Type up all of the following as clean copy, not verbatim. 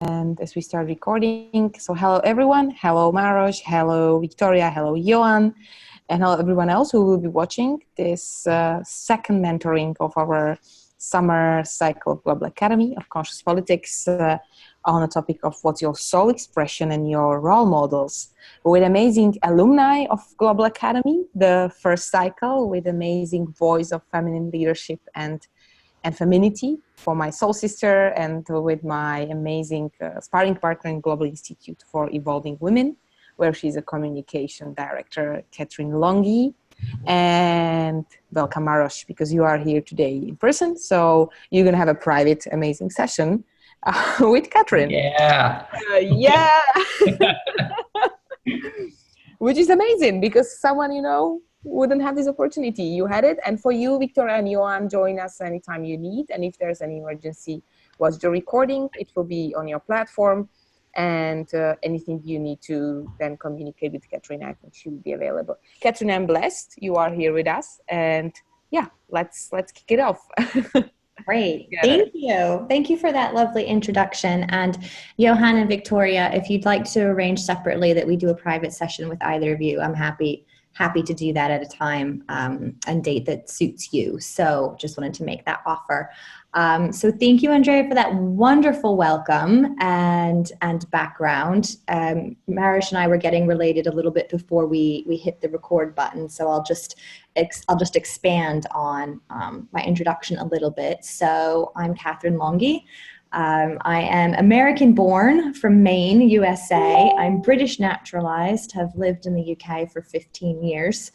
And as we start recording, so hello everyone, hello Maros, hello Victoria, hello Johan, and hello everyone else who will be watching this second mentoring of our summer cycle of Global Academy of Conscious Politics on the topic of what's your soul expression and your role models, with amazing alumni of Global Academy, the first cycle, with amazing voice of feminine leadership and femininity for my soul sister, and with my amazing sparring partner in Global Institute for Evolving Women, where she's a communication director, Katherine Longhi. And welcome, Maros, because you are here today in person. So you're going to have a private, amazing session with Katherine. Yeah. Yeah. Which is amazing because someone, wouldn't have this opportunity. You had it. And for you, Victoria and Johan, join us anytime you need. And if there's any emergency, watch the recording. It will be on your platform. And anything you need to then communicate with Katherine, I think she will be available. Katherine, I'm blessed you are here with us. And yeah, let's kick it off. Great. Thank you. Thank you for that lovely introduction. And Johan and Victoria, if you'd like to arrange separately that we do a private session with either of you, I'm happy to do that at a time and date that suits you. So just wanted to make that offer. So thank you, Andrea, for that wonderful welcome and background. Marish and I were getting related a little bit before we hit the record button. So I'll just expand on my introduction a little bit. So I'm Katherine Longhi. I am American born from Maine, USA. I'm British naturalized, have lived in the UK for 15 years.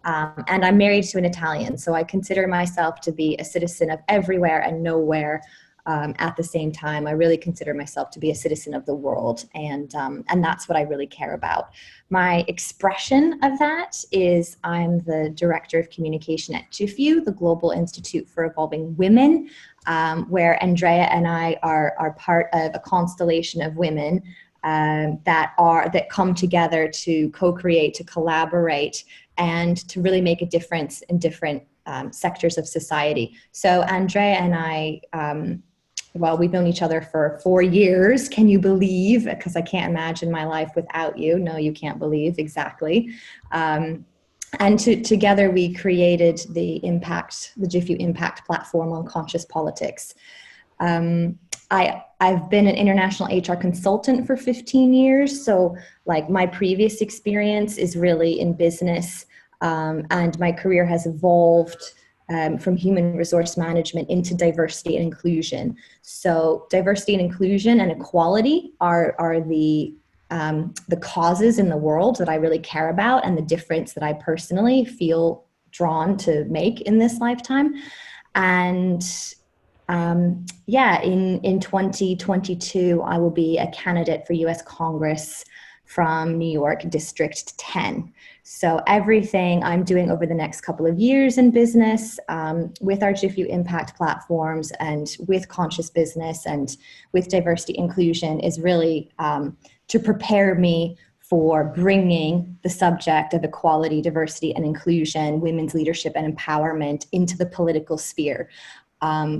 And I'm married to an Italian. So I consider myself to be a citizen of everywhere and nowhere at the same time. I really consider myself to be a citizen of the world. And that's what I really care about. My expression of that is I'm the Director of Communication at GIFU, the Global Institute for Evolving Women, where Andrea and I are part of a constellation of women that come together to co-create, to collaborate, and to really make a difference in different sectors of society. So Andrea and I, we've known each other for 4 years. Can you believe? Because I can't imagine my life without you. No, you can't believe, exactly. And together we created the GIFU Impact platform on conscious politics. I've been an international HR consultant for 15 years. So like my previous experience is really in business, and my career has evolved from human resource management into diversity and inclusion. So diversity and inclusion and equality are the causes in the world that I really care about, and the difference that I personally feel drawn to make in this lifetime. And in 2022, I will be a candidate for US Congress from New York District 10. So everything I'm doing over the next couple of years in business, with our GIFU Impact platforms and with conscious business and with diversity inclusion, is really to prepare me for bringing the subject of equality, diversity, and inclusion, women's leadership and empowerment into the political sphere.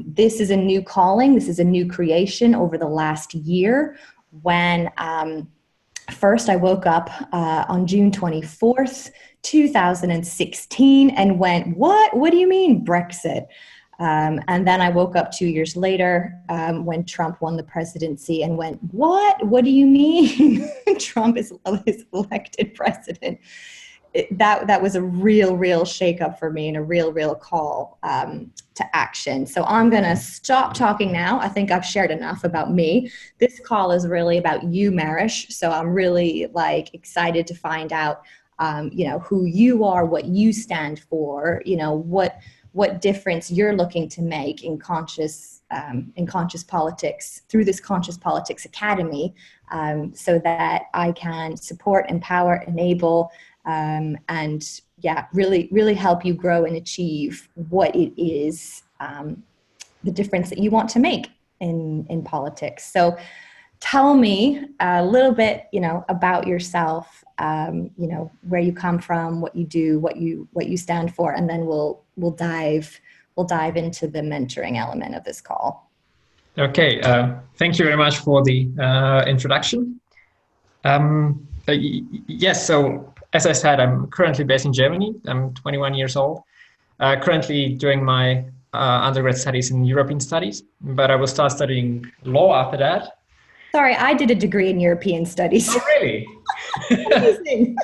This is a new calling. This is a new creation over the last year when first I woke up on June 24th, 2016 and went, what do you mean Brexit? And then I woke up 2 years later when Trump won the presidency and went, what do you mean Trump is elected president? That was a real shakeup for me and a real call to action. So I'm going to stop talking now. I think I've shared enough about me. This call is really about you, Marish. So I'm really excited to find out, who you are, what you stand for, what difference you're looking to make in conscious politics through this Conscious Politics Academy, so that I can support, empower, enable, and really help you grow and achieve what it is, the difference that you want to make in politics. So tell me a little bit, about yourself, where you come from, what you do, what you stand for, and then we'll dive into the mentoring element of this call. Okay, thank you very much for the introduction. Yes, so as I said, I'm currently based in Germany. I'm 21 years old, currently doing my undergrad studies in European studies, but I will start studying law after that. Sorry, I did a degree in European studies. Oh, really? Amazing.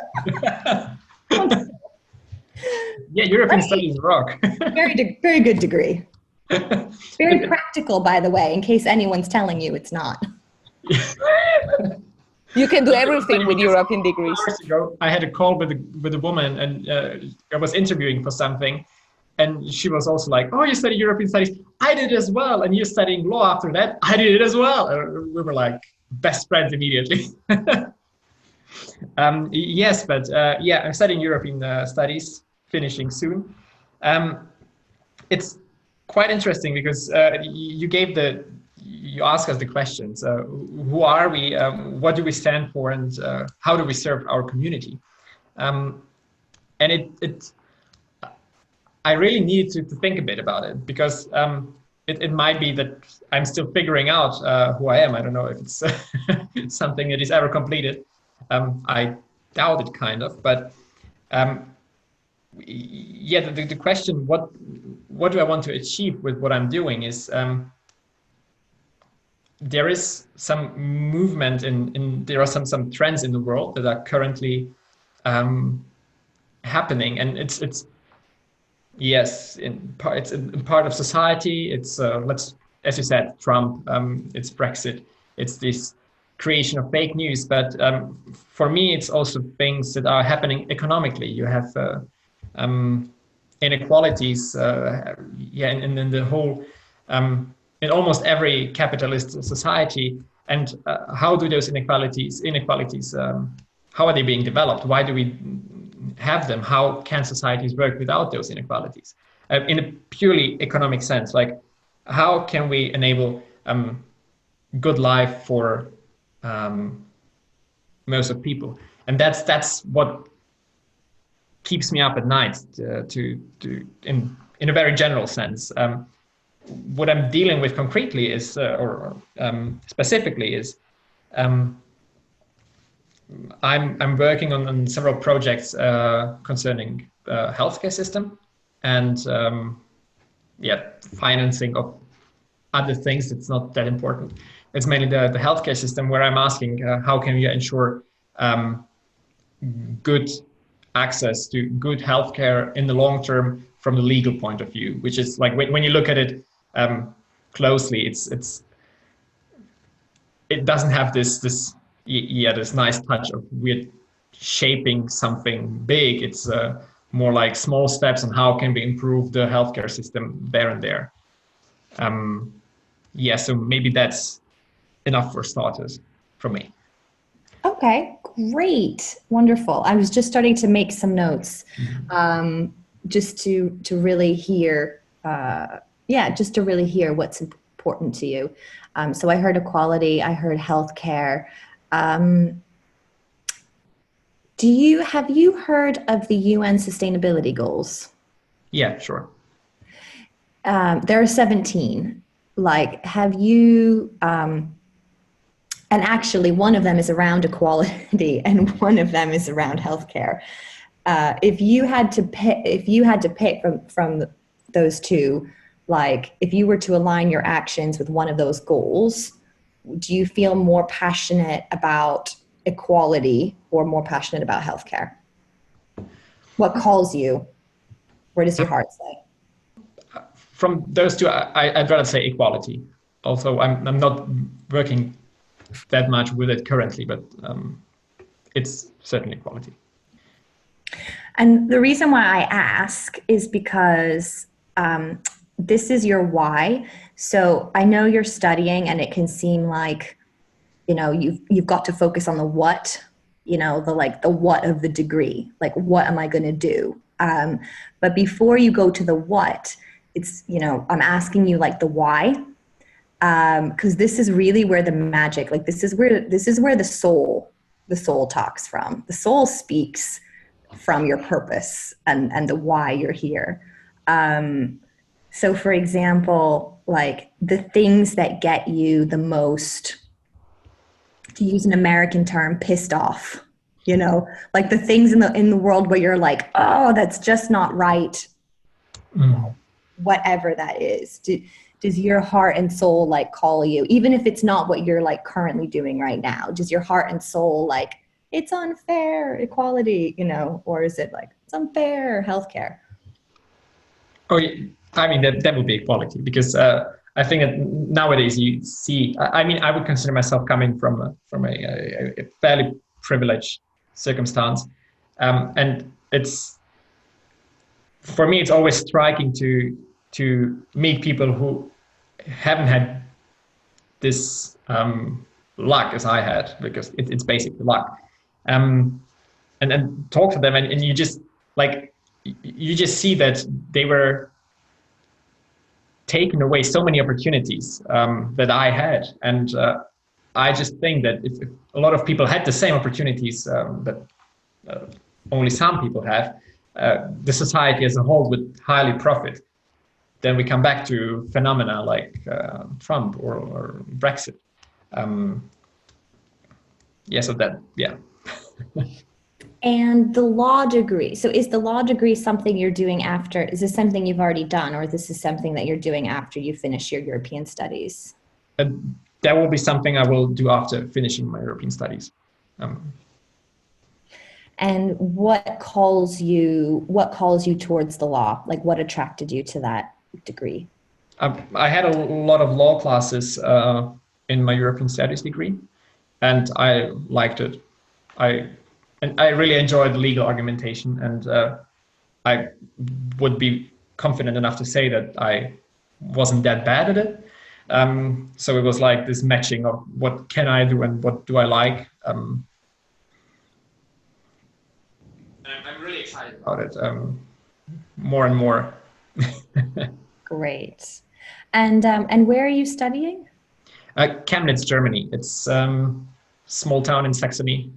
Yeah, European Great. studies rock. Very good degree. Very But- practical, by the way, in case anyone's telling you it's not. You can do It was funny everything with because European degrees. hours ago, I had a call with a woman, and I was interviewing for something, and she was also like, "Oh, you study European studies? I did as well, and you're studying law after that? I did it as well." We were like best friends immediately. Yes, but yeah, I'm studying European studies, finishing soon. Um, it's quite interesting because you ask us the questions. Who are we? What do we stand for? And how do we serve our community? Um, and I really needed to think a bit about it because it might be that I'm still figuring out who I am. I don't know if it's something that is ever completed. I doubt it, kind of. But um, yeah, the question, what do I want to achieve with what I'm doing is there is some movement there are some trends in the world that are currently um, happening, and it's yes, it's in part of society. It's let's as you said, Trump. It's Brexit. It's this creation of fake news. But for me, it's also things that are happening economically. You have um, inequalities. Yeah, and in the whole in almost every capitalist society. And how do those inequalities how are they being developed? Why do we have them? How can societies work without those inequalities? In a purely economic sense, like how can we enable good life for um, most of people? And that's what keeps me up at night. In a very general sense. What I'm dealing with concretely is, or specifically, is um, I'm working on several projects concerning healthcare system and yeah, financing of other things. It's not that important. It's mainly the healthcare system where I'm asking how can we ensure good access to good healthcare in the long term from the legal point of view, which is like when you look at it closely, it doesn't have this nice touch of we're shaping something big. It's more like small steps on how can we improve the healthcare system there and there. Um, yeah, so maybe that's enough for starters for me. Okay, great, wonderful. I was just starting to make some notes, just to really hear, yeah, just to really hear what's important to you. So I heard equality, I heard healthcare. Um, have you heard of the UN Sustainability Goals? Yeah, sure. There are 17. Like, have you? And actually, one of them is around equality, and one of them is around healthcare. If you had to pick from those two, like if you were to align your actions with one of those goals, do you feel more passionate about equality or more passionate about healthcare? What calls you? Where does your heart say? From those two, I'd rather say equality. Also, I'm not working that much with it currently, but it's certainly equality. And the reason why I ask is because this is your why. So I know you're studying, and it can seem like you've got to focus on the what, the what of the degree, like what am I going to do? But before you go to the what, it's I'm asking you like the why, because this is really where the magic, like this is where the soul talks from. The soul speaks from your purpose and the why you're here. So for example, like the things that get you the most, to use an American term, pissed off, you know, like the things in the world where you're like, oh, that's just not right. Mm. Whatever that is. Does your heart and soul like call you, even if it's not what you're like currently doing right now? Does your heart and soul like, it's unfair equality, you know, or is it like it's unfair healthcare? Oh, yeah. I mean, that would be equality, because I think that nowadays you see, I mean, I would consider myself coming from a fairly privileged circumstance. And it's, for me, it's always striking to meet people who haven't had this luck as I had, because it's basically luck. Um, and talk to them, and you just like, you just see that they were taken away so many opportunities that I had. And I just think that if a lot of people had the same opportunities that only some people have, the society as a whole would highly profit. Then we come back to phenomena like Trump or Brexit. Yeah, so that, yeah. And the law degree. So is the law degree something you're doing after? Is this something you've already done, or this is something that you're doing after you finish your European studies? That will be something I will do after finishing my European studies. And what calls you towards the law? Like what attracted you to that degree? I had a lot of law classes in my European studies degree, and I liked it. I really enjoyed legal argumentation, and I would be confident enough to say that I wasn't that bad at it. So it was like this matching of what can I do and what do I like. And I'm really excited about it, more and more. Great. And where are you studying? Chemnitz, Germany. It's small town in Saxony.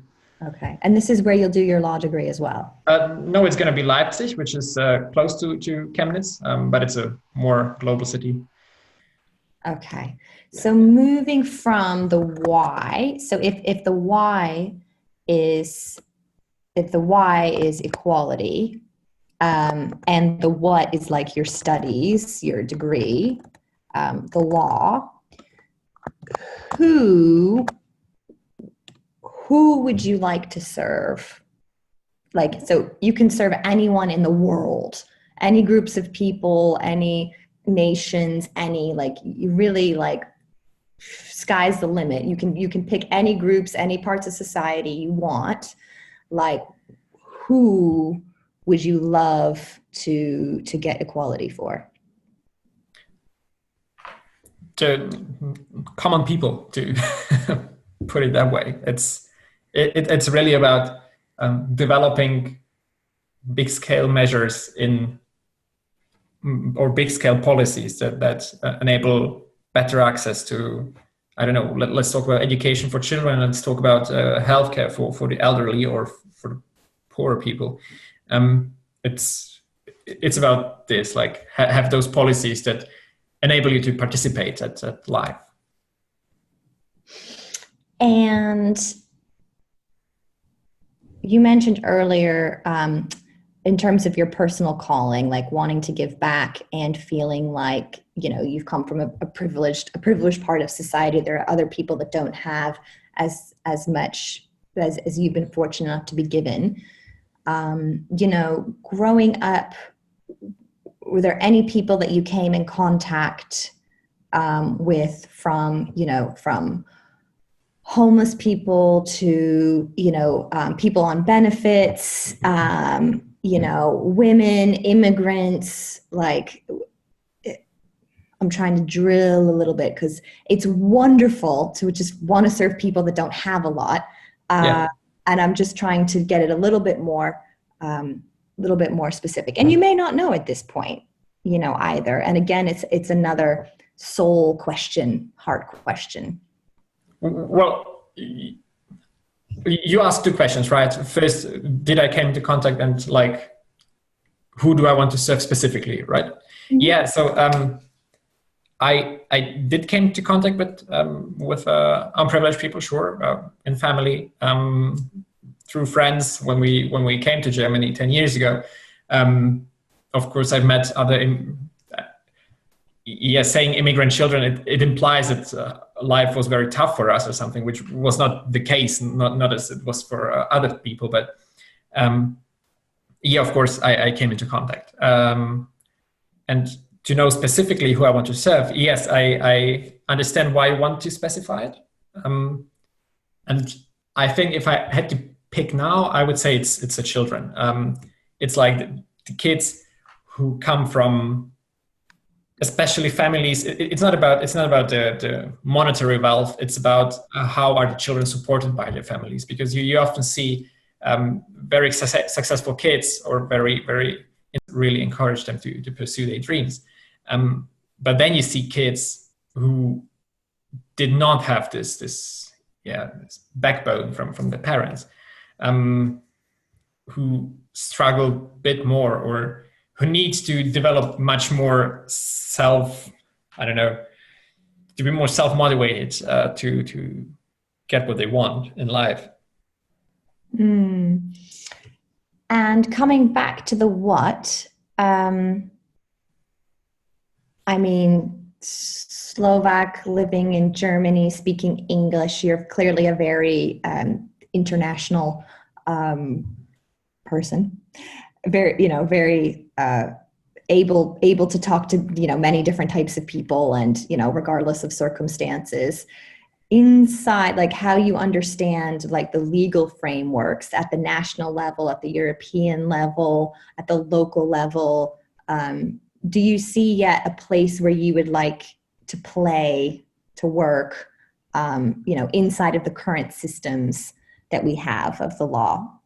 Okay. And this is where you'll do your law degree as well? No, it's going to be Leipzig, which is close to Chemnitz, but it's a more global city. Okay. So moving from the why, so if the why is equality, and the what is like your studies, your degree, the law, who would you like to serve? Like, so you can serve anyone in the world, any groups of people, any nations, any, like, you really, like, sky's the limit. You can pick any groups, any parts of society you want. Like, who would you love to get equality for? To common people, to put it that way. It's really about developing big scale measures or big scale policies that enable better access to, I don't know, let's talk about education for children, let's talk about healthcare for the elderly or for the poorer people. It's about this, like have those policies that enable you to participate at life. And you mentioned earlier, in terms of your personal calling, like wanting to give back and feeling like, you know, you've come from a privileged part of society. There are other people that don't have as much as you've been fortunate enough to be given. You know, growing up, were there any people that you came in contact with from homeless people to, people on benefits, women, immigrants? Like, I'm trying to drill a little bit because it's wonderful to just want to serve people that don't have a lot. And I'm just trying to get it a little bit more specific. And you may not know at this point, either. And again, it's another soul question, heart question. Well, you asked two questions, right? First, did I came into contact and like, who do I want to serve specifically, right? Yeah, so I did came to contact with unprivileged people, sure, in family, through friends when we came to Germany 10 years ago. Of course, I've met other. Saying immigrant children, it implies that life was very tough for us or something, which was not the case, not as it was for other people. But of course, I came into contact. And to know specifically who I want to serve, yes, I understand why I want to specify it. And I think if I had to pick now, I would say it's the children. It's like the kids who come from, especially families. It's not about the monetary wealth. It's about how are the children supported by their families, because you often see very successful kids, or very really encourage them to pursue their dreams. But then you see kids who did not have this backbone from the parents, who struggle a bit more, or who needs to develop much more to be more self-motivated to get what they want in life. Mm. And coming back to the what, Slovak, living in Germany, speaking English, you're clearly a very international person, very able to talk to many different types of people, and regardless of circumstances. Inside, like, how you understand like the legal frameworks at the national level, at the European level, at the local level, do you see yet a place where you would like to play, to work, inside of the current systems that we have of the law?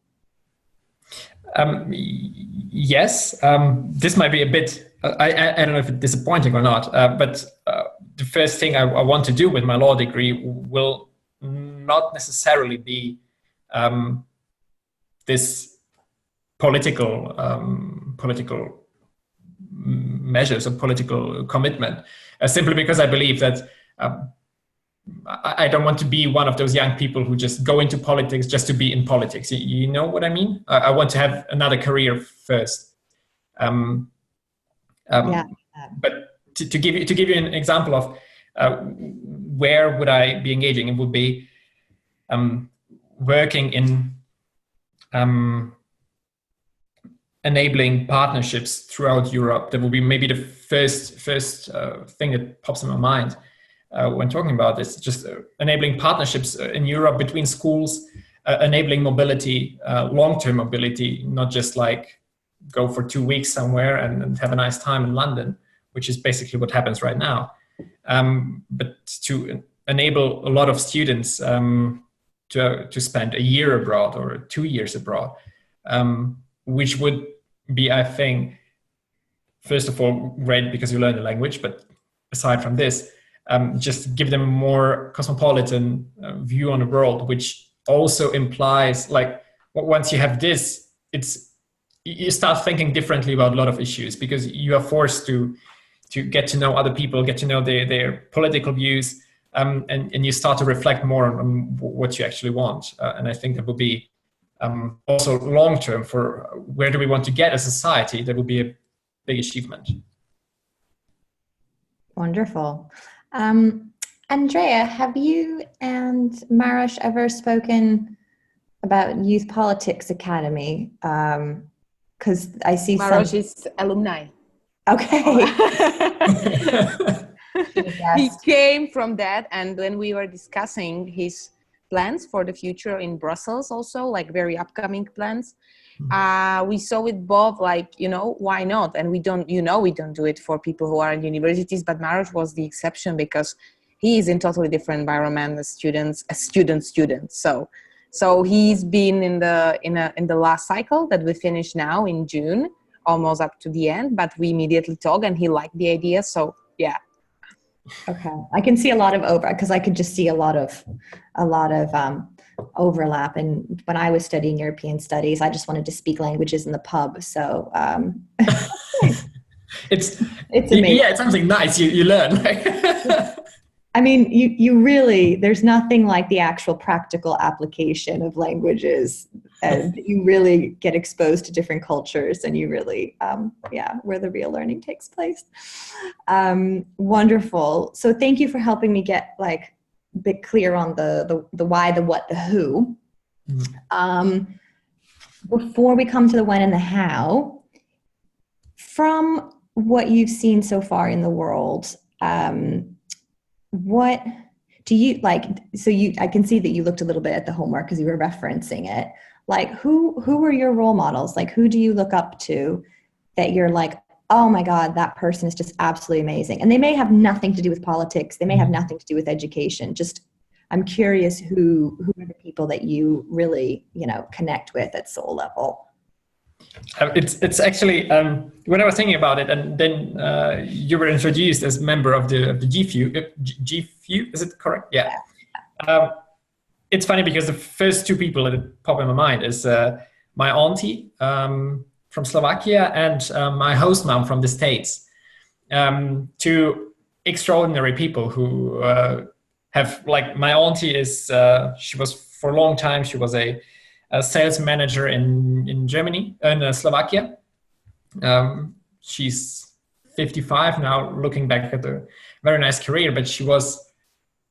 Yes, this might be a bit, I don't know if it's disappointing or not, but the first thing I want to do with my law degree will not necessarily be this political measures or political commitment, simply because I believe that I don't want to be one of those young people who just go into politics just to be in politics. You know what I mean? I want to have another career first. But to give you an example of where would I be engaging, it would be working in enabling partnerships throughout Europe. That would be maybe the first thing that pops in my mind when talking about this. Just enabling partnerships in Europe between schools, enabling mobility, long-term mobility, not just like go for 2 weeks somewhere and have a nice time in London, which is basically what happens right now. But to enable a lot of students to spend a year abroad or 2 years abroad, which would be, I think, first of all, great because you learn the language, but aside from this, just give them a more cosmopolitan view on the world, which also implies, like, once you have this, you start thinking differently about a lot of issues, because you are forced to get to know other people, get to know their political views, and you start to reflect more on what you actually want. And I think that would be also long-term for where do we want to get as a society. That would be a big achievement. Wonderful. Andrea, have you and Maros ever spoken about Youth Politics Academy? Because I see Maros is alumni. Okay. He came from that, and when we were discussing his plans for the future in Brussels, also like very upcoming plans, we saw it both, like, why not? And we don't do it for people who are in universities, but Maros was the exception because he is in totally different environment as student. So he's been in the last cycle that we finished now in June, almost up to the end, but we immediately talked and he liked the idea. So yeah. Okay. I can see a lot of because I could just see a lot of overlap. And when I was studying European studies, I just wanted to speak languages in the pub. So It's amazing. Yeah, it's something nice you learn. I mean, you really, there's nothing like the actual practical application of languages. And you really get exposed to different cultures, and you really, where the real learning takes place. Wonderful. So thank you for helping me get like a bit clear on the why, the what, the who. Before we come to the when and the how, from what you've seen so far in the world, what do you like? So I can see that you looked a little bit at the homework because you were referencing it. Like, who are your role models? Like, who do you look up to that you're like, oh my God, that person is just absolutely amazing? And they may have nothing to do with politics. They may have nothing to do with education. Just, I'm curious who are the people that you really, connect with at soul level? It's actually when I was thinking about it, and then you were introduced as a member of the GFU. Is it correct? Yeah. It's funny because the first two people that pop in my mind is my auntie from Slovakia and my host mom from the States. Two extraordinary people who have, like, my auntie is she was for a long time, she was a sales manager in Germany, in Slovakia. She's 55 now, looking back at a very nice career, but she was,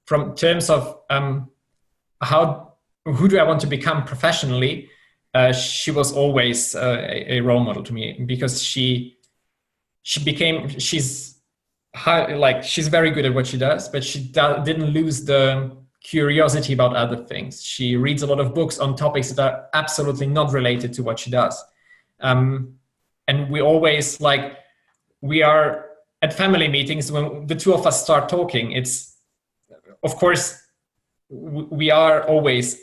from terms of who do I want to become professionally, she was always a role model to me, because she's very good at what she does, but she didn't lose the curiosity about other things. She reads a lot of books on topics that are absolutely not related to what she does. And we always, we are at family meetings, when the two of us start talking, it's, of course, we are always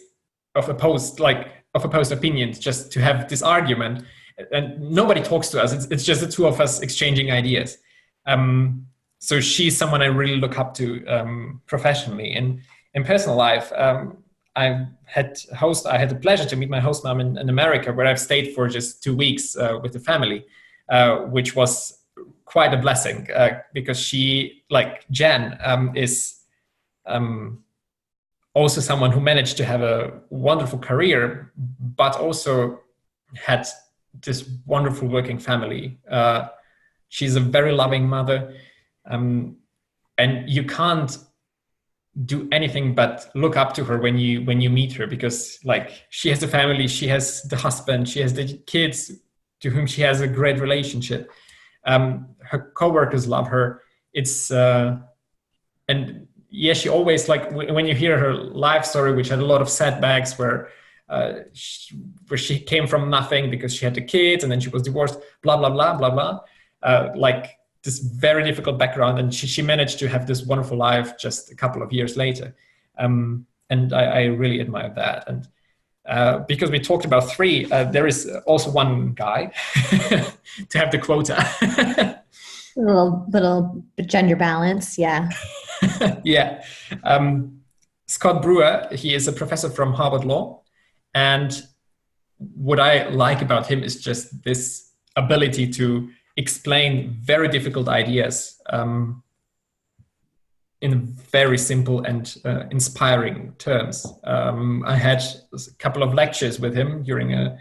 of opposed opinions, just to have this argument, and nobody talks to us. It's just the two of us exchanging ideas. So she's someone I really look up to professionally. And in personal life, I had the pleasure to meet my host mom in America, where I've stayed for just 2 weeks with the family, which was quite a blessing, because she, like Jen, is also someone who managed to have a wonderful career, but also had this wonderful working family. She's a very loving mother, and you can't do anything but look up to her when you meet her, because, like, she has a family, she has the husband, she has the kids to whom she has a great relationship. Her coworkers love her. It's and yeah, she always, like, when you hear her life story, which had a lot of setbacks, where she came from nothing because she had the kids and then she was divorced, blah blah blah blah blah, like this very difficult background, and she managed to have this wonderful life just a couple of years later, and I really admire that. And because we talked about three, there is also one guy to have the quota. a little gender balance, yeah. Yeah. Scott Brewer, he is a professor from Harvard Law, and what I like about him is just this ability to explain very difficult ideas in very simple and inspiring terms. I had a couple of lectures with him during a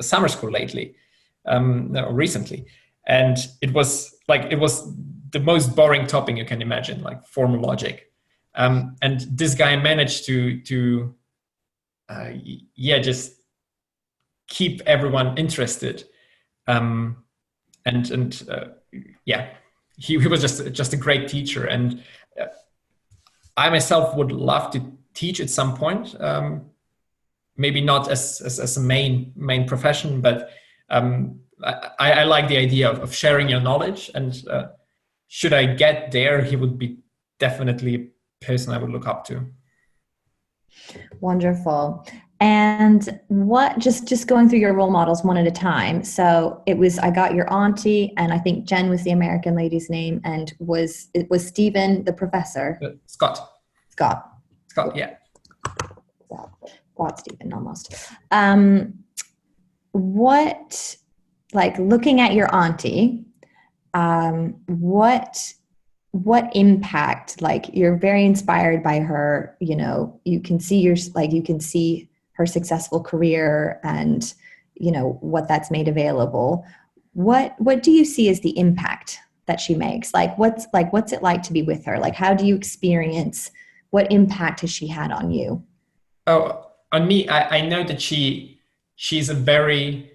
summer school recently, and it was the most boring topic you can imagine, like formal logic. And this guy managed to just keep everyone interested. He was just a great teacher, and I myself would love to teach at some point. Maybe not as a main profession, but I like the idea of sharing your knowledge. And should I get there, he would be definitely a person I would look up to. Wonderful. And what, just going through your role models one at a time. So I got your auntie, and I think Jen was the American lady's name, and was Stephen the professor? Scott, yeah. Scott Stephen, almost. What, like, looking at your auntie, what impact, like you're very inspired by her, you can see you can see her successful career and, what that's made available. What do you see as the impact that she makes? What's it like to be with her? Like, how do you experience, what impact has she had on you? Oh, on me, I know that she's a very,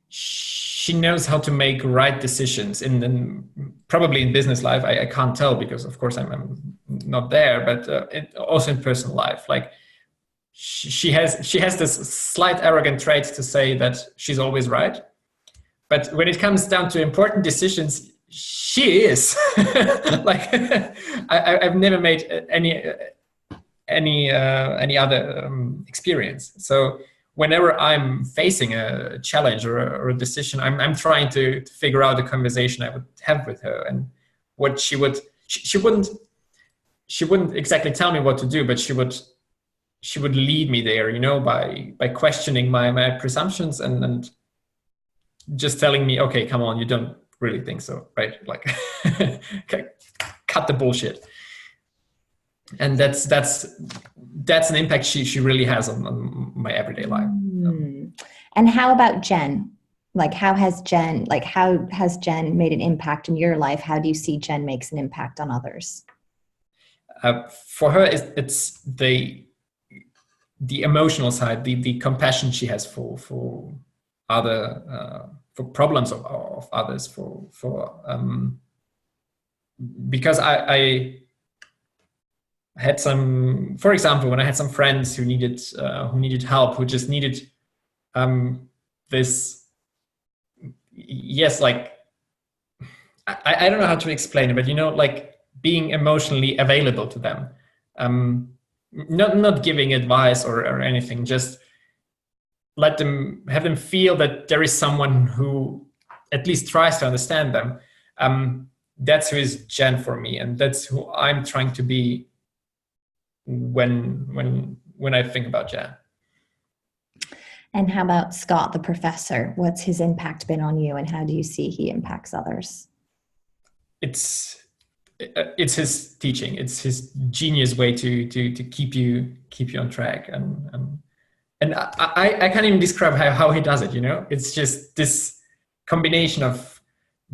she knows how to make right decisions probably in business life. I can't tell because of course I'm not there, but also in personal life, like she has this slight arrogant trait to say that she's always right. But when it comes down to important decisions, she is. Like I've never made any other experience. So whenever I'm facing a challenge or a decision, I'm trying to figure out a conversation I would have with her, and what she wouldn't exactly tell me what to do, but she would lead me there, by questioning my presumptions and just telling me, okay, come on, you don't really think so, right? Like, cut the bullshit. And that's an impact she really has on my everyday life. And how about Jen? Like, how has Jen made an impact in your life? How do you see Jen makes an impact on others? For her, it's the emotional side, the compassion she has for other, for problems of others, because I had for example, when I had some friends who needed help, who just needed this, yes, like I don't know how to explain it, but like being emotionally available to them, not giving advice or anything, just have them feel that there is someone who at least tries to understand them. That's who is Jen for me, and that's who I'm trying to be when I think about Jen. And how about Scott, the professor? What's his impact been on you, and how do you see he impacts others? It's his teaching. It's his genius way to keep you on track, and I can't even describe how he does it. It's just this combination of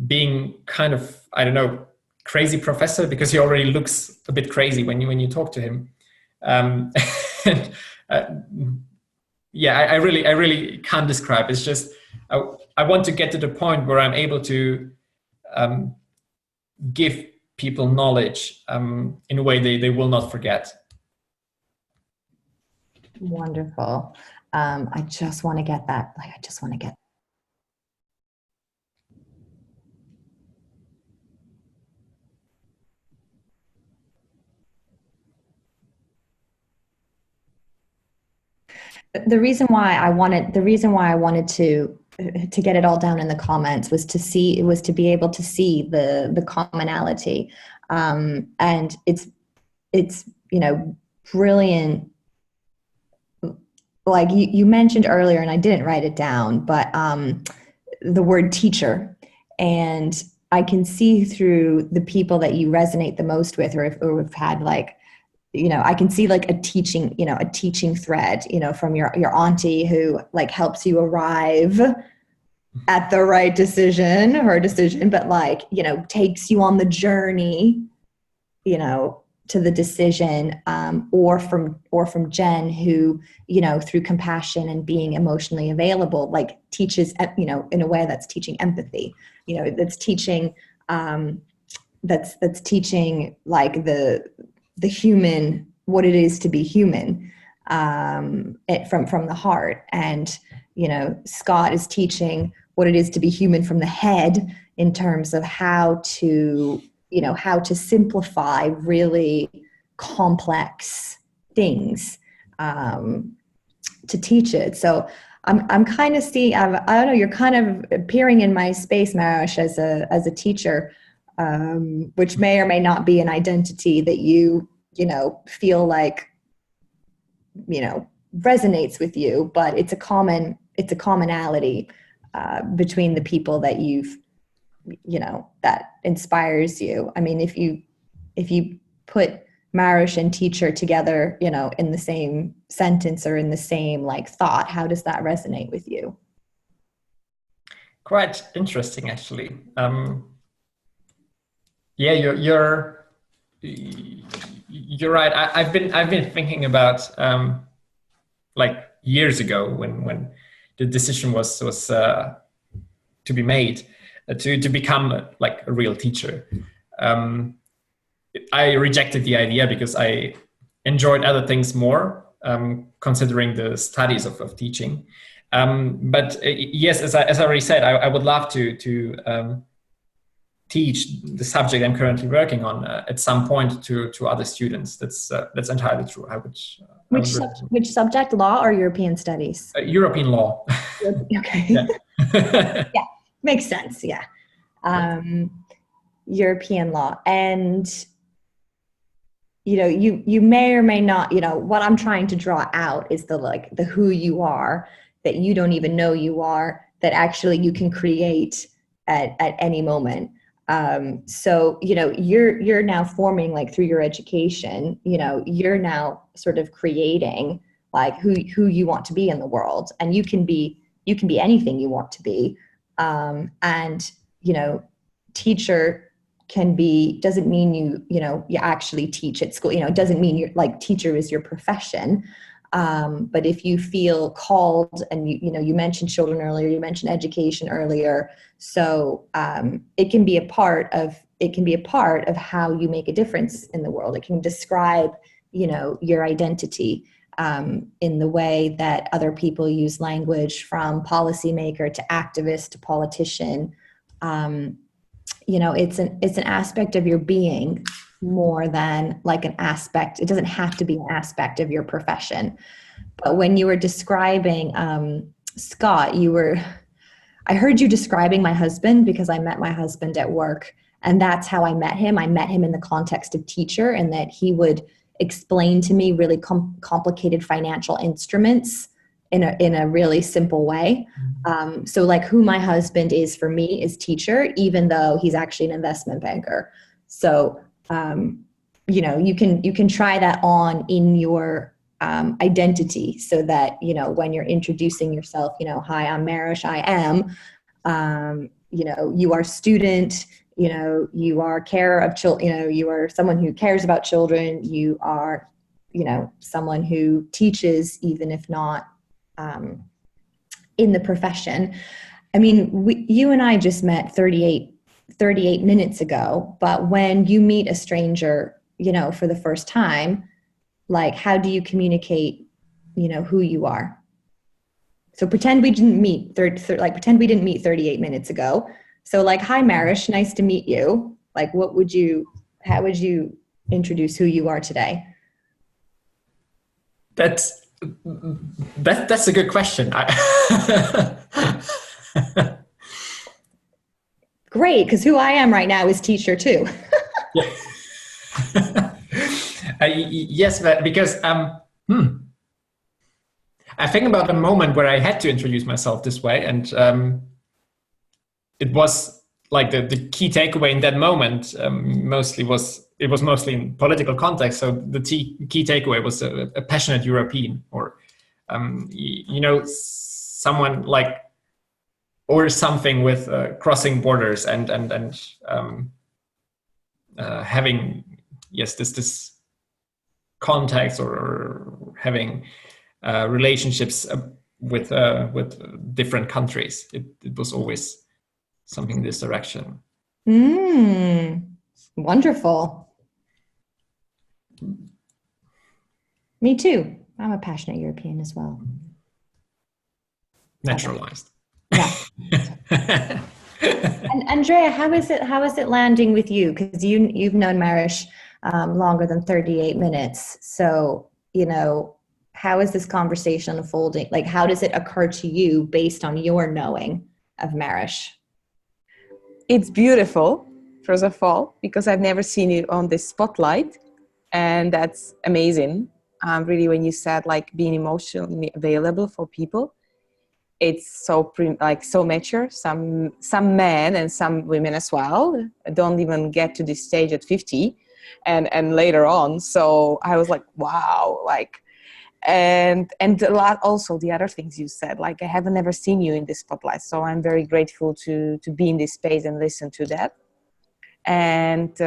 being kind of, I don't know, crazy professor, because he already looks a bit crazy when you talk to him. Yeah, I really can't describe. It's just I want to get to the point where I'm able to give people knowledge in a way they will not forget. Wonderful. I just want to get that. The reason why I wanted to get it all down in the comments was to be able to see the commonality, and it's brilliant. Like you mentioned earlier, and I didn't write it down, but the word teacher, and I can see through the people that you resonate the most with, or have had, like, I can see like a teaching thread, from your auntie, who like helps you arrive at the right decision, but like, takes you on the journey, to the decision, or from Jen, who, through compassion and being emotionally available, like teaches, in a way that's teaching empathy, that's teaching, that's teaching like the human, what it is to be human, from the heart. And, Scott is teaching what it is to be human from the head, in terms of how to simplify really complex things, to teach it. So I'm kind of seeing, I don't know, you're kind of appearing in my space, Maroš, as a teacher, which may or may not be an identity that you feel like, resonates with you, but it's a commonality. between the people that that inspires you. I mean, if you put Marish and teacher together, in the same sentence or in the same like thought, how does that resonate with you? Quite interesting, actually. Yeah, you're right. I've been thinking about like years ago when the decision was to be made to become like a real teacher. I rejected the idea because I enjoyed other things more, considering the studies of teaching. But yes, as I already said, I would love to teach the subject I'm currently working on at some point to other students. That's entirely true. Which subject, law or European studies? European law. Okay. Yeah. Yeah, makes sense. Yeah. European law. And you may or may not, what I'm trying to draw out is the who you are that you don't even know you are, that actually you can create at any moment. So you're now forming, like, through your education, you're now sort of creating like who you want to be in the world, and you can be anything you want to be. And teacher doesn't mean you actually teach at school. It doesn't mean you're like teacher is your profession. But if you feel called, and you mentioned children earlier, you mentioned education earlier, so it can be a part of how you make a difference in the world. It can describe your identity in the way that other people use language, from policymaker to activist to politician. It's an aspect of your being more than like an aspect. It doesn't have to be an aspect of your profession. But when you were describing Scott, I heard you describing my husband, because I met my husband at work, and that's how I met him. I met him in the context of teacher, and that he would explain to me really complicated financial instruments in a really simple way. So like who my husband is for me is teacher, even though he's actually an investment banker. So, you can try that on in your identity, so that, when you're introducing yourself, hi, I'm Marish, I am, you are student, you are care of children, you are someone who cares about children, you are, someone who teaches, even if not in the profession. I mean, you and I just met 38 minutes ago, but when you meet a stranger, for the first time, like, how do you communicate, who you are? So pretend we didn't meet pretend we didn't meet 38 minutes ago. So like, hi, Marish, nice to meet you. Like, how would you introduce who you are today? That's a good question. Great, because who I am right now is teacher too. Yes, because I think about a moment where I had to introduce myself this way, and it was like the key takeaway in that moment mostly in political context. So the key takeaway was a passionate European, or someone like, or something with crossing borders and having this contacts, or having relationships with different countries. It was always something in this direction. Wonderful. Me too. I'm a passionate European as well. Naturalized. Yeah. And Andrea, how is it landing with you? Because you've known Marish longer than 38 minutes. So, how is this conversation unfolding? Like, how does it occur to you based on your knowing of Marish? It's beautiful, first of all, because I've never seen you on this spotlight, and that's amazing. Really, when you said like being emotionally available for people, it's so so mature. Some men and some women as well don't even get to this stage at 50 and later on. So I was like, wow, like, and a lot also the other things you said, like I haven't ever seen you in this spotlight, so I'm very grateful to be in this space and listen to that. And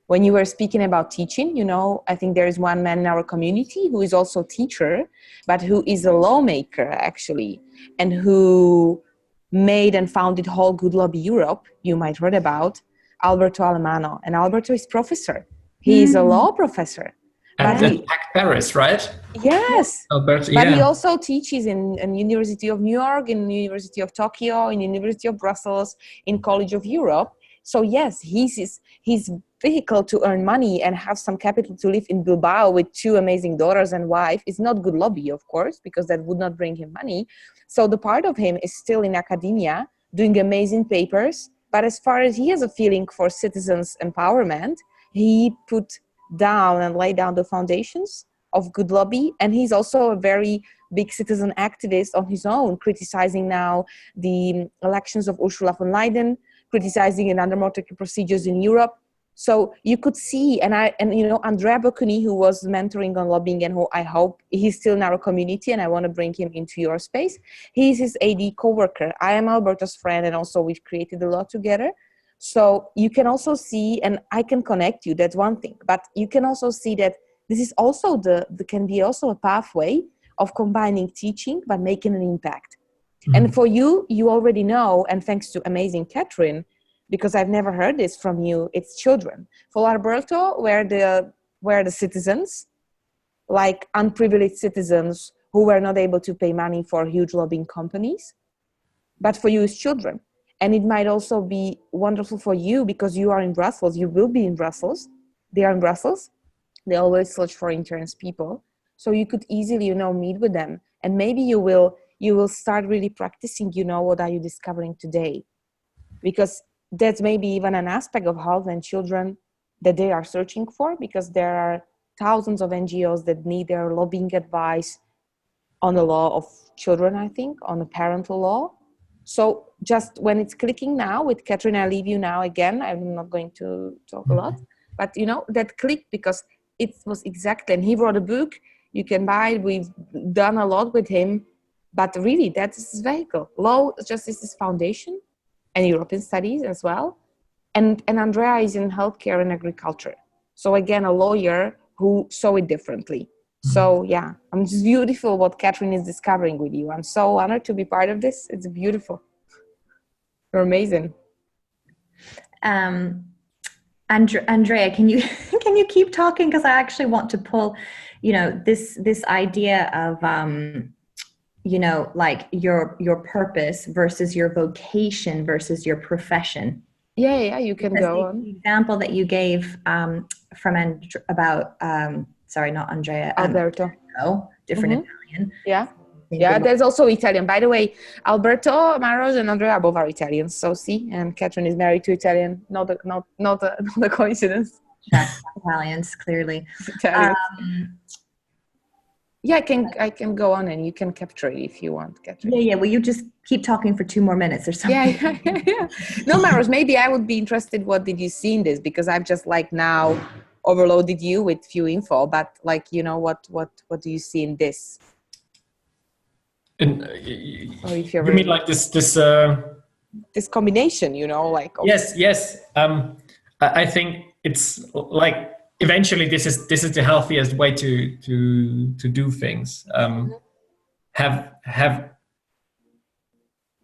when you were speaking about teaching, you know, I think there is one man in our community who is also a teacher, but who is a lawmaker actually, and who made and founded Whole Good Lobby Europe, you might read about, Alberto Alemano. And Alberto is professor. He is a law professor. At Paris, right? Yes. Alberto, but yeah. he also teaches in University of New York, in University of Tokyo, in University of Brussels, in College of Europe. So yes, his vehicle to earn money and have some capital to live in Bilbao with 2 amazing daughters and wife is not good lobby, of course, because that would not bring him money. So the part of him is still in academia, doing amazing papers. But as far as he has a feeling for citizens' empowerment, he put down and laid down the foundations of good lobby. And he's also a very big citizen activist on his own, criticizing now the elections of Ursula von Leyen, criticizing another democratic procedures in Europe. So you could see, and you know, Andrea Bocconi, who was mentoring on lobbying and who I hope he's still in our community and I want to bring him into your space. He's his AD co-worker. I am Alberto's friend, and also we've created a lot together. So you can also see, and I can connect you, that's one thing, but you can also see that this is also can be also a pathway of combining teaching but making an impact. Mm-hmm. And for you, you already know, and thanks to amazing Katherine, because I've never heard this from you, it's children. For Alberto, were the citizens, like unprivileged citizens who were not able to pay money for huge lobbying companies. But for you, it's children. And it might also be wonderful for you because you are in Brussels. You will be in Brussels. They are in Brussels. They always search for interns people. So you could easily, you know, meet with them. And maybe you will start really practicing, you know, what are you discovering today? Because that's maybe even an aspect of health and children that they are searching for, because there are thousands of NGOs that need their lobbying advice on the law of children, I think, on the parental law. So just when it's clicking now with Katherine, I leave you now again. I'm not going to talk a lot, but you know, that clicked because it was exactly, and he wrote a book, you can buy it. We've done a lot with him, but really that's his vehicle. Law Justice is foundation and European studies as well. And Andrea is in healthcare and agriculture. So again, a lawyer who saw it differently. So yeah, I'm just beautiful what Katherine is discovering with you. I'm so honored to be part of this. It's beautiful. You're amazing. Andrea, can you keep talking? Because I actually want to pull, you know, this idea of you know, like your purpose versus your vocation versus your profession. Yeah, you can go on. The example that you gave about sorry, not Andrea. Alberto. Different Italian. Yeah, there's also Italian. By the way, Alberto, Maros, and Andrea both are Italians. So see, and Katherine is married to Italian. Not a coincidence. Italians, clearly. Italians. Yeah, I can go on and you can capture it if you want, Katherine. Yeah. Well, you just keep talking for 2 more minutes or something. Yeah. No, Maros, maybe I would be interested. What did you see in this? Because I've just like now overloaded you with few info, but like, you know, what do you see in this? You mean like this combination, you know, like yes. I think it's like eventually this is the healthiest way to do things.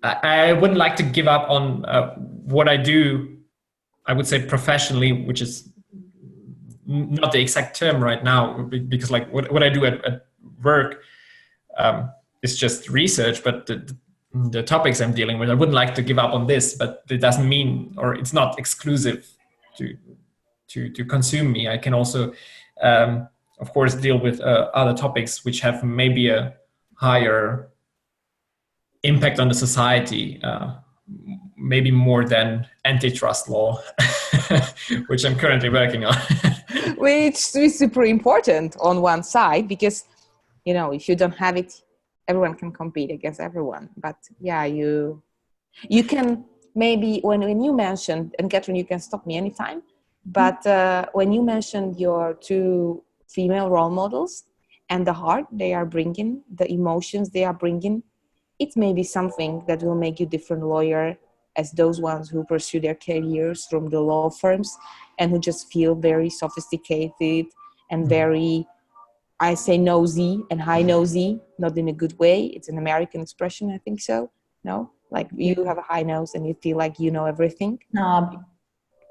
I wouldn't like to give up on what I do. I would say professionally, which is not the exact term right now, because like what I do at work is just research, but the topics I'm dealing with, I wouldn't like to give up on this, but it doesn't mean, or it's not exclusive to consume me. I can also, of course, deal with other topics which have maybe a higher impact on the society, maybe more than antitrust law, which I'm currently working on. Which is super important on one side, because, you know, if you don't have it, everyone can compete against everyone. But yeah, you can maybe when you mentioned, and Catherine, you can stop me anytime, but when you mentioned your two female role models and the heart they are bringing, the emotions they are bringing, it may be something that will make you different lawyer as those ones who pursue their careers from the law firms and who just feel very sophisticated and very, I say, nosy and high nosy, not in a good way. It's an American expression, I think so. No, like you have a high nose and you feel like you know everything. Snob.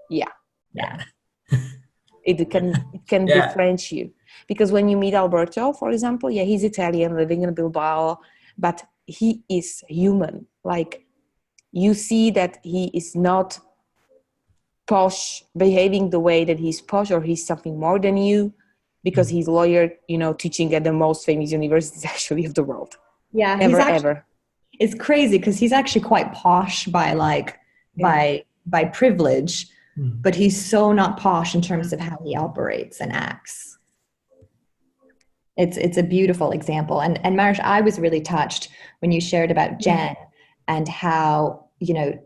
Yeah, Yeah. it can Yeah. differentiate you, because when you meet Alberto, for example, yeah, he's Italian, living in Bilbao, but he is human. Like you see that he is not posh, behaving the way that he's posh or he's something more than you, because he's a lawyer, you know, teaching at the most famous universities actually of the world. Yeah, Ever. It's crazy because he's actually quite posh by by privilege, but he's so not posh in terms of how he operates and acts. It's a beautiful example. And Marish, I was really touched when you shared about Jen and how, you know,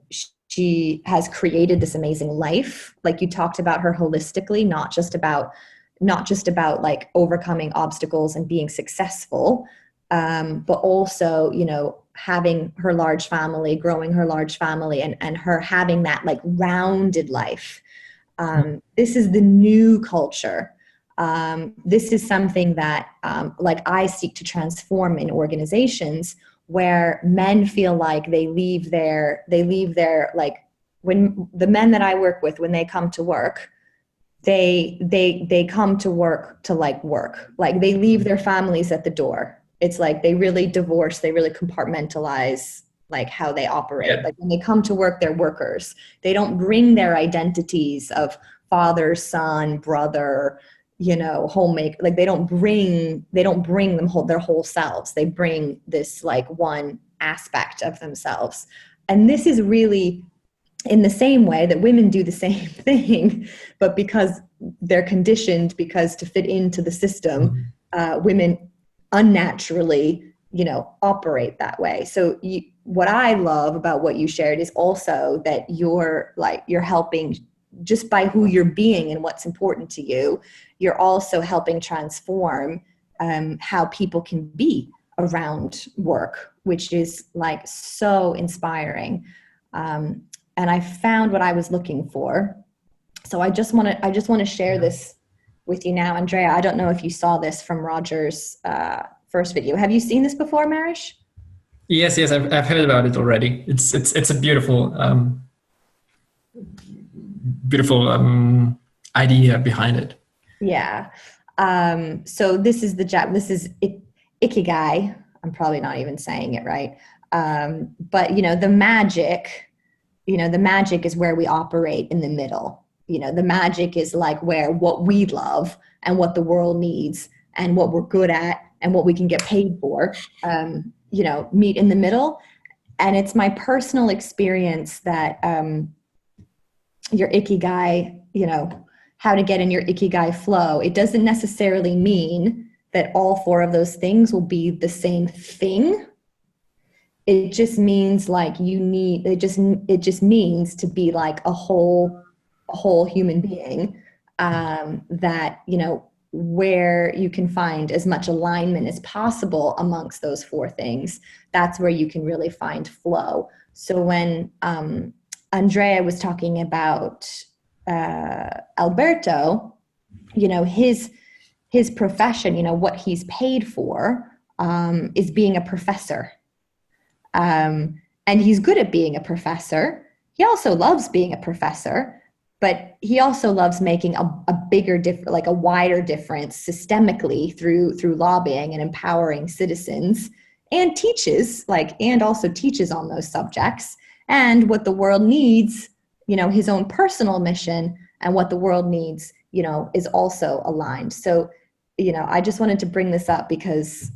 she has created this amazing life. Like you talked about her holistically, not just about like overcoming obstacles and being successful, but also, you know, having her large family, growing her large family, and her having that like rounded life. This is the new culture. This is something that like I seek to transform in organizations where men feel like they leave their like, when the men that I work with, when they come to work, they come to work to like work. Like they leave their families at the door. It's like they really divorce, they really compartmentalize like how they operate. Yeah. Like when they come to work, they're workers. They don't bring their identities of father, son, brother, you know, homemaker. Like they don't bring them their whole selves. They bring this like one aspect of themselves. And this is really in the same way that women do the same thing, but because they're conditioned, because to fit into the system, women unnaturally, you know, operate that way. So what I love about what you shared is also that you're helping, just by who you're being and what's important to you, you're also helping transform how people can be around work, which is like so inspiring. And I found what I was looking for. So I just want to share this with you now. Andrea, I don't know if you saw this from Roger's first video. Have you seen this before, Marish? Yes, I've heard about it already. It's a beautiful idea behind it. Yeah. So this is Ikigai. I'm probably not even saying it right. But you know, the magic is where we operate in the middle. You know, the magic is like where what we love and what the world needs and what we're good at and what we can get paid for, you know, meet in the middle. And it's my personal experience that your Ikigai, you know, how to get in your Ikigai flow, it doesn't necessarily mean that all four of those things will be the same thing. It just means like it just means to be like a whole human being, that, you know, where you can find as much alignment as possible amongst those four things. That's where you can really find flow. So when Andrea was talking about Alberto, you know, his profession, you know, what he's paid for is being a professor. And he's good at being a professor. He also loves being a professor, but he also loves making a bigger difference, like a wider difference systemically through lobbying and empowering citizens, and also teaches on those subjects. And what the world needs, you know, his own personal mission and what the world needs, you know, is also aligned. So, you know, I just wanted to bring this up because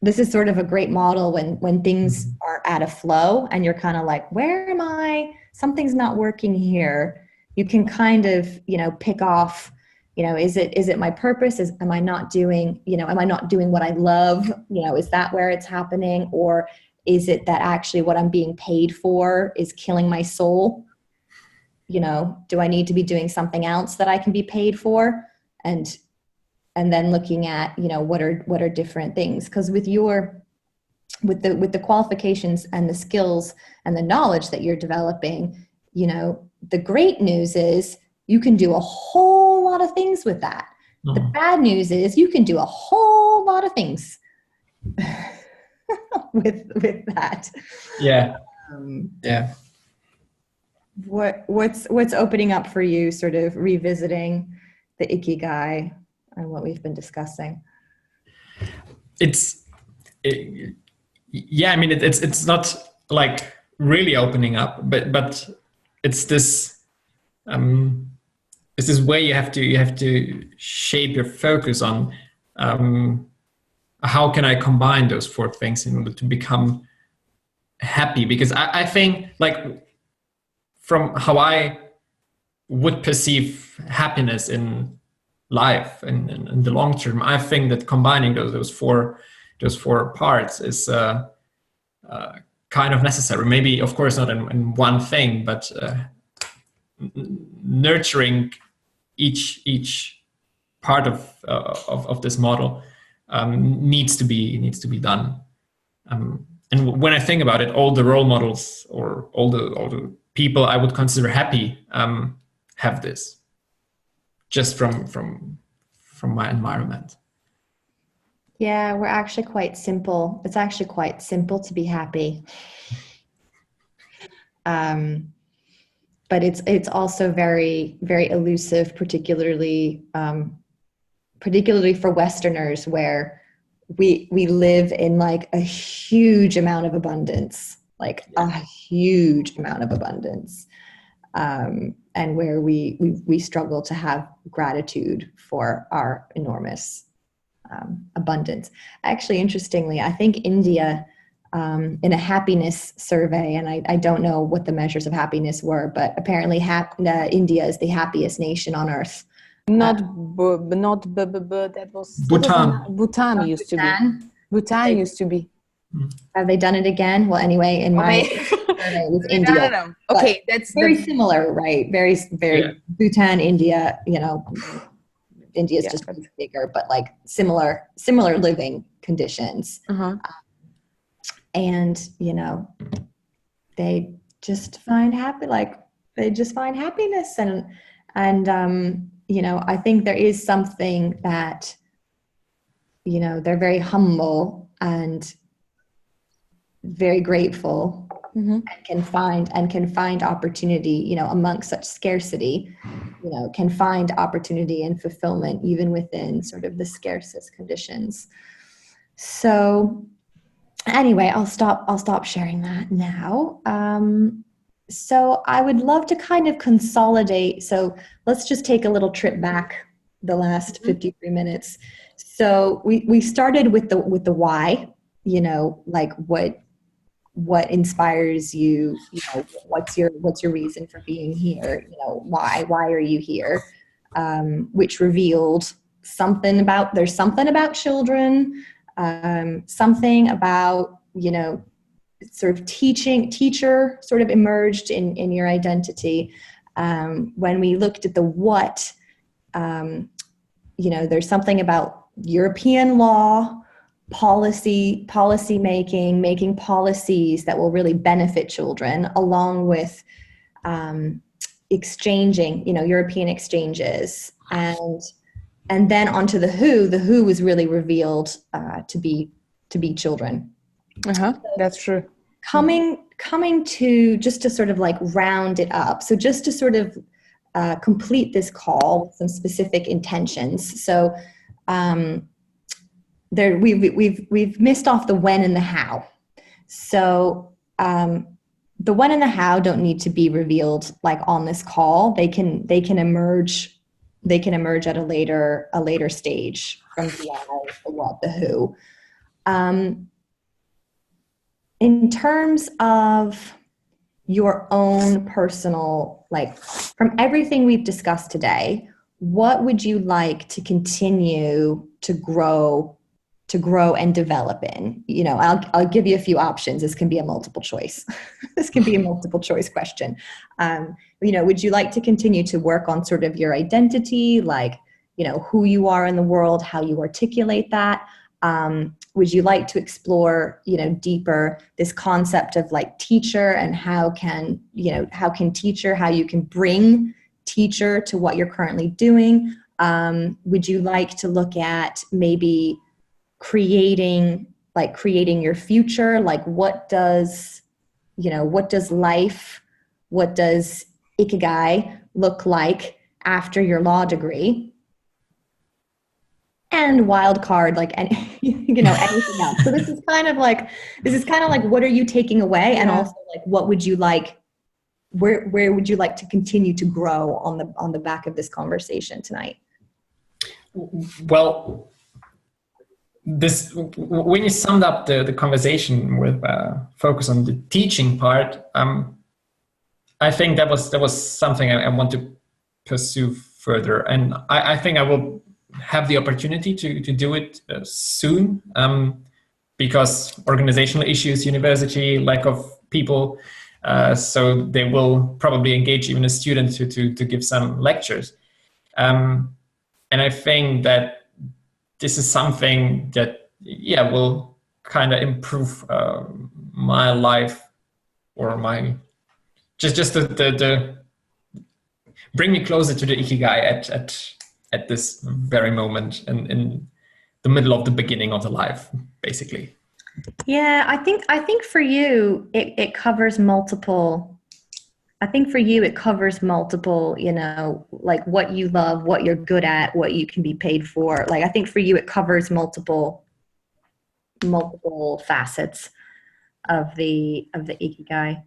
this is sort of a great model when things are out of flow and you're kind of like, where am I? Something's not working here. You can kind of, you know, pick off Is it my purpose? Am I not doing what I love? Is that where it's happening? Or is it that actually what I'm being paid for is killing my soul? Do I need to be doing something else that I can be paid for? And then looking at, what are different things? Because with the qualifications and the skills and the knowledge that you're developing, the great news is you can do a whole lot of things with that. The bad news is you can do a whole lot of things with that. Yeah. Yeah. What's opening up for you, sort of revisiting the ikigai and what we've been discussing? It's not like really opening up, but it's this way you have to shape your focus on how can I combine those four things in order to become happy. Because I think, like, from how I would perceive happiness in life and in the long term, I think that combining those four parts is kind of necessary. Maybe, of course, not in one thing, but nurturing each part of this model needs to be done. And when I think about it, all the role models or all the people I would consider happy have this, just from my environment. Yeah, we're actually quite simple. It's actually quite simple to be happy. But it's also very, very elusive, particularly for Westerners, where we live in like a huge amount of abundance, and where we struggle to have gratitude for our enormous abundance. Actually, interestingly, I think India, in a happiness survey, and I don't know what the measures of happiness were, but apparently India is the happiest nation on earth. That was Bhutan. Bhutan used to be. Bhutan used to be. Have they done it again? Well, anyway, in my survey, it was India. No. Okay, that's very similar, right? Very, very. Yeah. Bhutan, India. India's just bigger, but like similar living conditions. Uh-huh. And they just find happiness, and I think there is something that they're very humble and very grateful, mm-hmm. and can find opportunity amongst such scarcity, can find opportunity and fulfillment even within sort of the scarcest conditions. So anyway, I'll stop sharing that now. So I would love to kind of consolidate. So let's just take a little trip back the last 53 minutes. So we started with the why, like what inspires you, what's your reason for being here, why are you here, which revealed something about children, something about sort of teacher sort of emerged in your identity. When we looked at the what, there's something about European law, policy making policies that will really benefit children, along with exchanging, European exchanges, and then onto the who was really revealed to be children. That's true. Coming to, just to sort of like round it up. So just to sort of complete this call with some specific intentions. So we've missed off the when and the how. So the when and the how don't need to be revealed like on this call. They can emerge at a later stage from the why, the what, the who. In terms of your own personal, like from everything we've discussed today, what would you like to continue to grow and develop in? You know, I'll give you a few options. This can be a multiple choice. This can be a multiple choice question. You know, would you like to continue to work on sort of your identity, like, you know, who you are in the world, how you articulate that? Would you like to explore, you know, deeper this concept of like teacher, and how you can bring teacher to what you're currently doing? Would you like to look at maybe creating your future? Like, what does ikigai look like after your law degree? And wild card, like, and you know, anything else. So this is kind of like what are you taking away, and also like what would you like, where would you like to continue to grow on the back of this conversation tonight? Well, when you summed up the conversation with focus on the teaching part, I think that was something I want to pursue further, and I think I will have the opportunity to do it soon, because organizational issues, university, lack of people, so they will probably engage even a student to give some lectures, and I think that this is something that will kind of improve my life, or my just the bring me closer to the ikigai at this very moment, in the middle of the beginning of the life, basically. Yeah, I think for you it covers multiple. I think for you it covers multiple, you know, like what you love, what you're good at, what you can be paid for. Like, I think for you it covers multiple facets of the ikigai.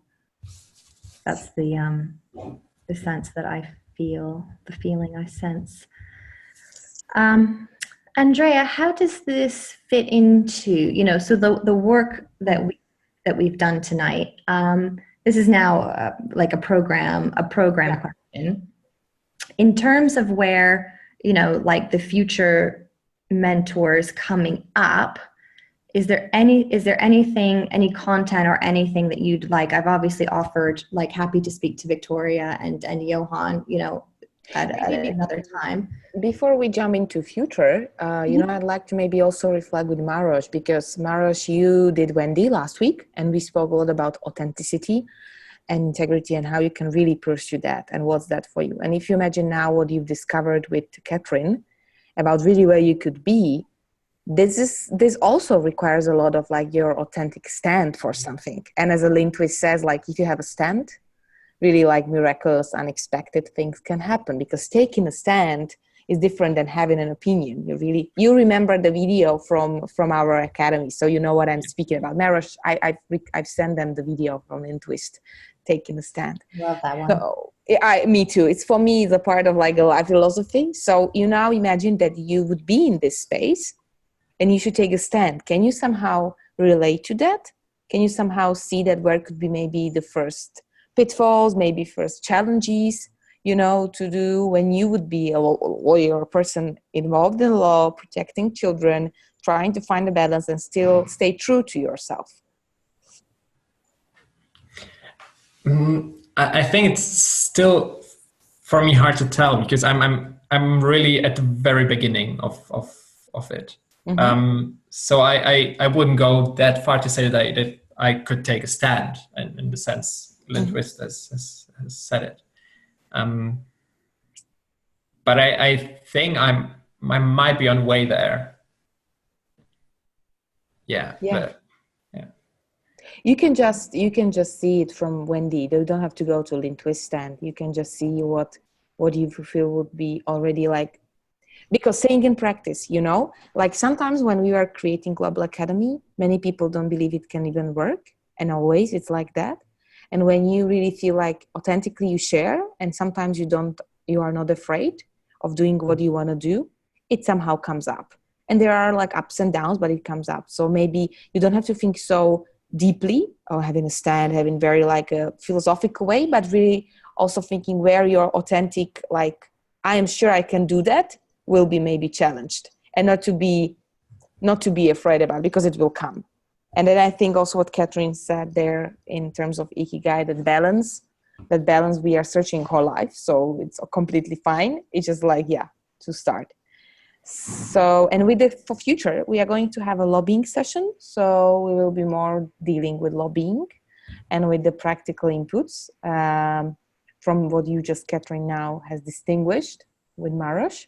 That's the sense that I feel, the feeling I sense. Andrea, how does this fit into, you know, so the work that we've done tonight? This is now like a program question. In terms of where, you know, like the future mentors coming up, is there anything, any content or anything that you'd like? I've obviously offered, like, happy to speak to Victoria and Johan, you know, at another time. Before we jump into future, you know, I'd like to maybe also reflect with Maros, because Maros, you did Wendy last week, and we spoke a lot about authenticity and integrity and how you can really pursue that, and what's that for you. And if you imagine now what you've discovered with Katherine about really where you could be, this also requires a lot of like your authentic stand for something. And as a Lindquist says, like, if you have a stand, really like miraculous, unexpected things can happen, because taking a stand is different than having an opinion. You remember the video from our academy, so you know what I'm speaking about. Marosh, I've sent them the video from Intwist, taking a stand. Love that one. So me too. It's, for me, the part of like a life philosophy. So you now imagine that you would be in this space and you should take a stand. Can you somehow relate to that? Can you somehow see that where could be maybe the first pitfalls, maybe first challenges, you know, to do when you would be a lawyer, a person involved in law, protecting children, trying to find a balance and still stay true to yourself? I think it's still, for me, hard to tell, because I'm really at the very beginning of it. Mm-hmm. So I wouldn't go that far to say that I could take a stand in the sense Lindquist has said it. But I think I might be on way there. Yeah. But, yeah. You can just see it from Wendy. You don't have to go to Lindquist stand. You can just see what you feel would be already like. Because saying in practice, you know, like sometimes when we are creating Global Academy, many people don't believe it can even work. And always it's like that. And when you really feel like authentically you share, and sometimes you are not afraid of doing what you want to do, it somehow comes up. And there are like ups and downs, but it comes up. So maybe you don't have to think so deeply or having a stand, having very like a philosophical way, but really also thinking where your authentic like I am sure I can do that will be maybe challenged, and not to be afraid about it, because it will come. And then I think also what Katherine said there in terms of ikigai, that balance we are searching whole life. So it's completely fine. It's just like, to start. So, and with the for future, we are going to have a lobbying session. So we will be more dealing with lobbying and with the practical inputs from what you just, Katherine, now has distinguished with Maros.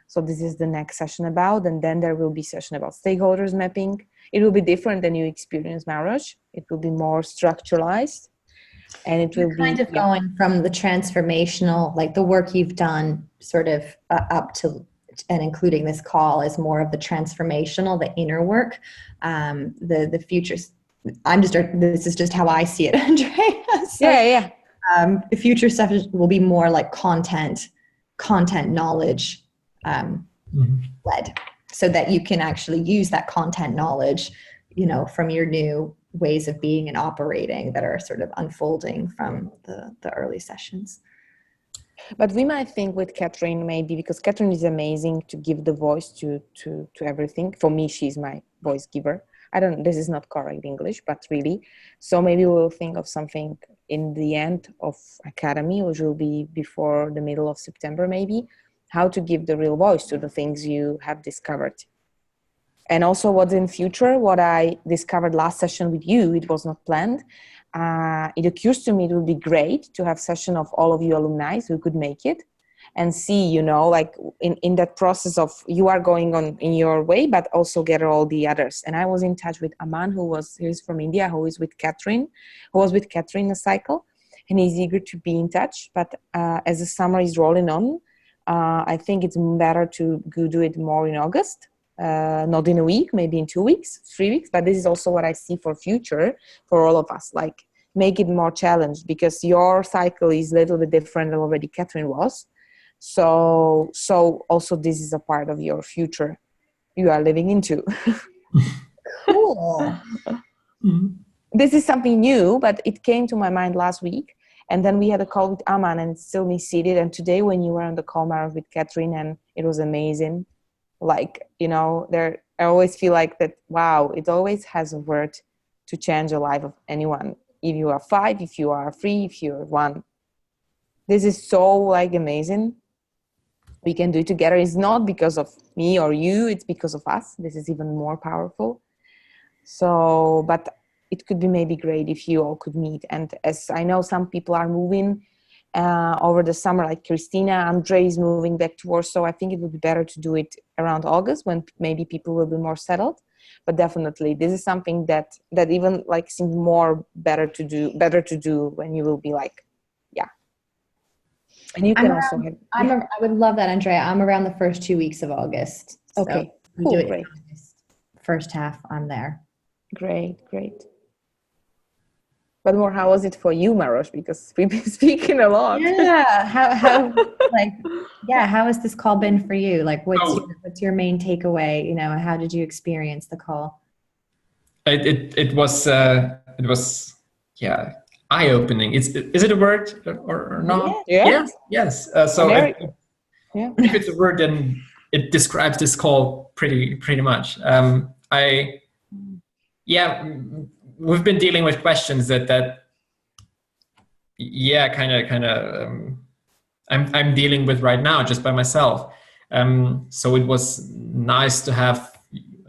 So this is the next session about, and then there will be session about stakeholders mapping. It will be different than you experience Maros. It will be more structuralized, and it will kind be of going from the transformational, like the work you've done sort of up to and including this call is more of the transformational, the inner work, the futures. This is just how I see it, Andrea. So, the future stuff will be more like content knowledge led, so that you can actually use that content knowledge, from your new ways of being and operating that are sort of unfolding from the early sessions. But we might think with Katherine, maybe because Katherine is amazing to give the voice to everything. For me, she's my voice giver. This is not correct English, but really. So maybe we'll think of something in the end of Academy, which will be before the middle of September, maybe, how to give the real voice to the things you have discovered. And also what's in future, what I discovered last session with you, it was not planned. It occurs to me it would be great to have session of all of you alumni who could make it, and see, like in that process of you are going on in your way, but also gather all the others. And I was in touch with Aman, who's from India, who was with Katherine a cycle, and he's eager to be in touch. But as the summer is rolling on, I think it's better to go do it more in August. Not in a week, maybe in 2 weeks, 3 weeks. But this is also what I see for future for all of us, like make it more challenged, because your cycle is a little bit different than already Katherine was. So also this is a part of your future you are living into. Cool. This is something new, but it came to my mind last week. And then we had a call with Aman, and still me seated. And today when you were on the call, Mara, with Katherine, and it was amazing. Like, I always feel like that, wow, it always has a word to change the life of anyone. If you are 5, if you are 3, if you're 1. This is so like amazing. We can do it together. It's not because of me or you, it's because of us. This is even more powerful. So, but it could be maybe great if you all could meet. And as I know, some people are moving over the summer, like Christina, Andre is moving back to Warsaw. I think it would be better to do it around August, when maybe people will be more settled. But definitely, this is something that even like seems more better to do when you will be like, and you can also have. I would love that, Andrea. I'm around the first 2 weeks of August. Okay, so cool, do it great. First half, I'm there. Great. But more, how was it for you, Maros? Because we've been speaking a lot. Yeah. How how has this call been for you? Like, what's your main takeaway? How did you experience the call? It was eye-opening. Is it a word or not? Yeah. Yes. If it's a word, then it describes this call pretty much. We've been dealing with questions that I'm dealing with right now just by myself. So it was nice to have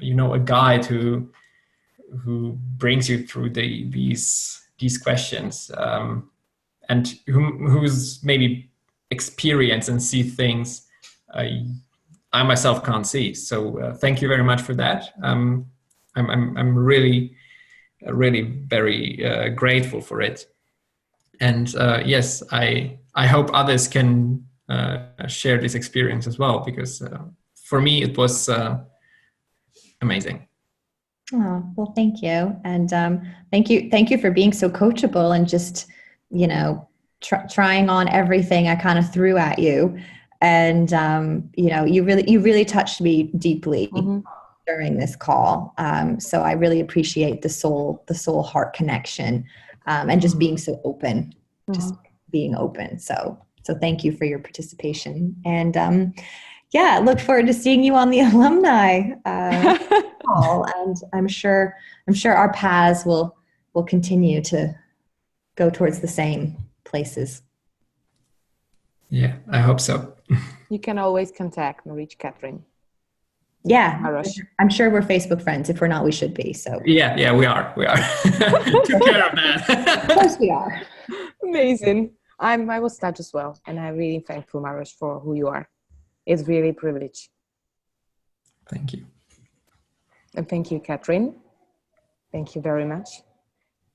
a guide who brings you through these questions, and who's maybe experienced and see things I myself can't see. So thank you very much for that. I'm really very grateful for it. And yes, I hope others can share this experience as well, because for me it was amazing. Oh, well, thank you. And thank you for being so coachable and just, trying on everything I kind of threw at you. And, you really touched me deeply during this call. So I really appreciate the soul heart connection, and just being so open, just being open. So So thank you for your participation. And yeah, look forward to seeing you on the alumni call. And I'm sure our paths will continue to go towards the same places. Yeah, I hope so. You can always contact and reach Katherine. Yeah, Marosh. I'm sure we're Facebook friends. If we're not, we should be. So Yeah, we are. Took care of that. of course we are. Amazing. I was touched as well, and I'm really thankful, Marosh, for who you are. It's really a privilege. Thank you. And thank you, Katherine. Thank you very much,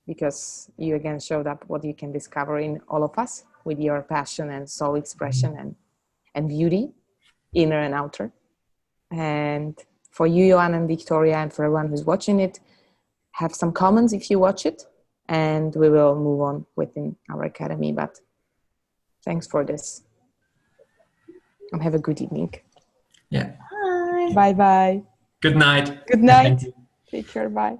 because you again showed up what you can discover in all of us with your passion and soul expression and beauty, inner and outer. And for you, Johan and Victoria, and for everyone who's watching it, have some comments if you watch it, and we will move on within our academy. But thanks for this. And have a good evening. Yeah. Bye. Bye-bye. Good night. Good night. Take care. Bye.